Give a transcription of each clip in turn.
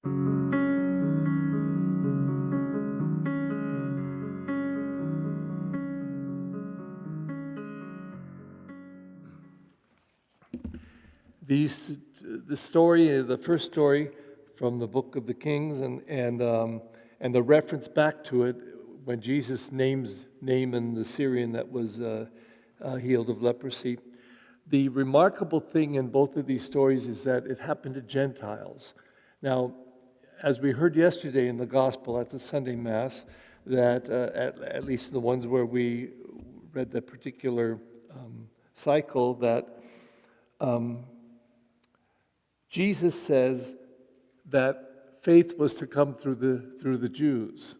The first story from the book of the Kings, and the reference back to it when Jesus names Naaman the Syrian that was healed of leprosy. The remarkable thing in both of these stories is that it happened to Gentiles. Now, as we heard yesterday in the gospel at the Sunday Mass, that at least the ones where we read the particular cycle, that Jesus says that faith was to come through the Jews.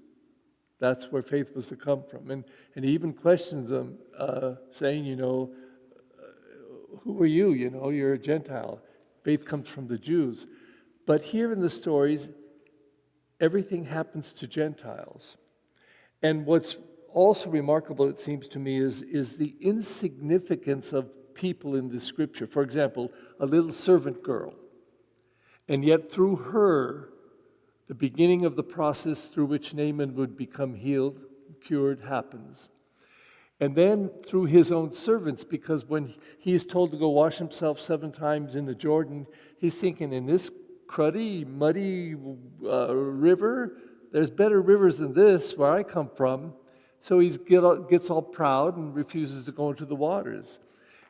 That's where faith was to come from. And he even questions them, saying, who are you? You're a Gentile. Faith comes from the Jews. But here in the stories, everything happens to Gentiles. And what's also remarkable, it seems to me, is the insignificance of people in the scripture. For example, a little servant girl. And yet through her, the beginning of the process through which Naaman would become healed, cured, happens. And then through his own servants, because when he is told to go wash himself 7 times in the Jordan, he's thinking, in this cruddy, muddy river, there's better rivers than this where I come from. So he gets all proud and refuses to go into the waters.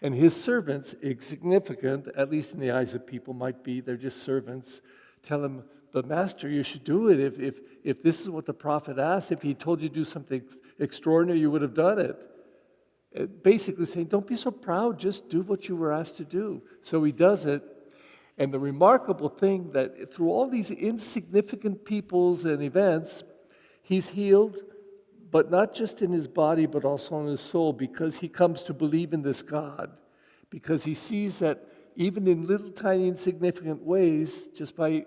And his servants, insignificant, at least in the eyes of people might be, they're just servants, tell him, but Master, you should do it. If this is what the prophet asked, if he told you to do something extraordinary, you would have done it. Basically saying, don't be so proud, just do what you were asked to do. So he does it. And the remarkable thing that through all these insignificant peoples and events, he's healed, but not just in his body, but also in his soul, because he comes to believe in this God. Because he sees that even in little tiny insignificant ways, just by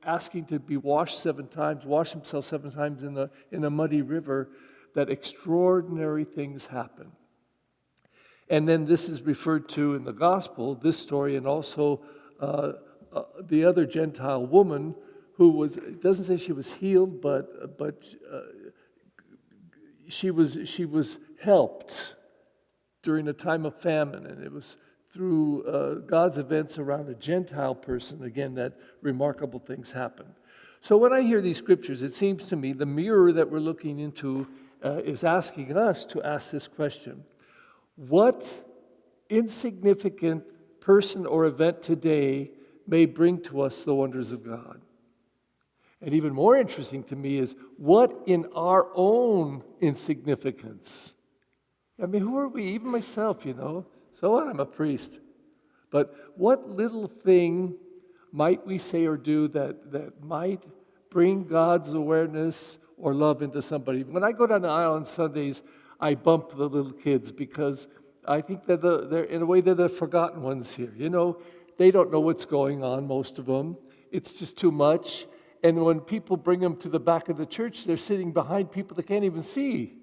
asking to be washed 7 times, wash himself 7 times in a muddy river, that extraordinary things happen. And then this is referred to in the gospel, this story, and also the other Gentile woman who it doesn't say she was healed, but she was helped during a time of famine, and it was through God's events around a Gentile person, again, that remarkable things happen. So when I hear these scriptures, it seems to me the mirror that we're looking into is asking us to ask this question: what insignificant person or event today may bring to us the wonders of God? And even more interesting to me is, what in our own insignificance? I mean, who are we? Even myself, So what? I'm a priest. But what little thing might we say or do that might bring God's awareness or love into somebody? When I go down the aisle on Sundays, I bump the little kids because I think that they're in a way, they're the forgotten ones here. They don't know what's going on, most of them. It's just too much. And when people bring them to the back of the church, they're sitting behind people they can't even see.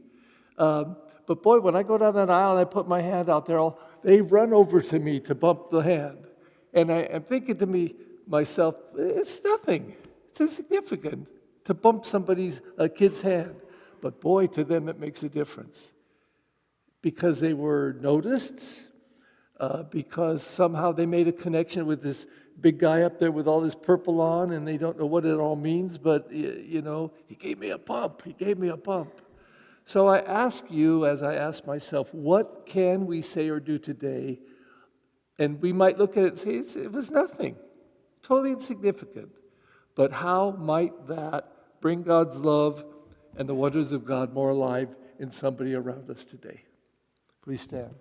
But boy, when I go down that aisle and I put my hand out there, they run over to me to bump the hand. And I'm thinking to myself, it's nothing. It's insignificant to bump a kid's hand. But boy, to them it makes a difference. Because they were noticed, because somehow they made a connection with this big guy up there with all this purple on, and they don't know what it all means, but, he gave me a bump. He gave me a bump. So I ask you, as I ask myself, what can we say or do today? And we might look at it and say, it was nothing, totally insignificant. But how might that bring God's love and the wonders of God more alive in somebody around us today? Please stand.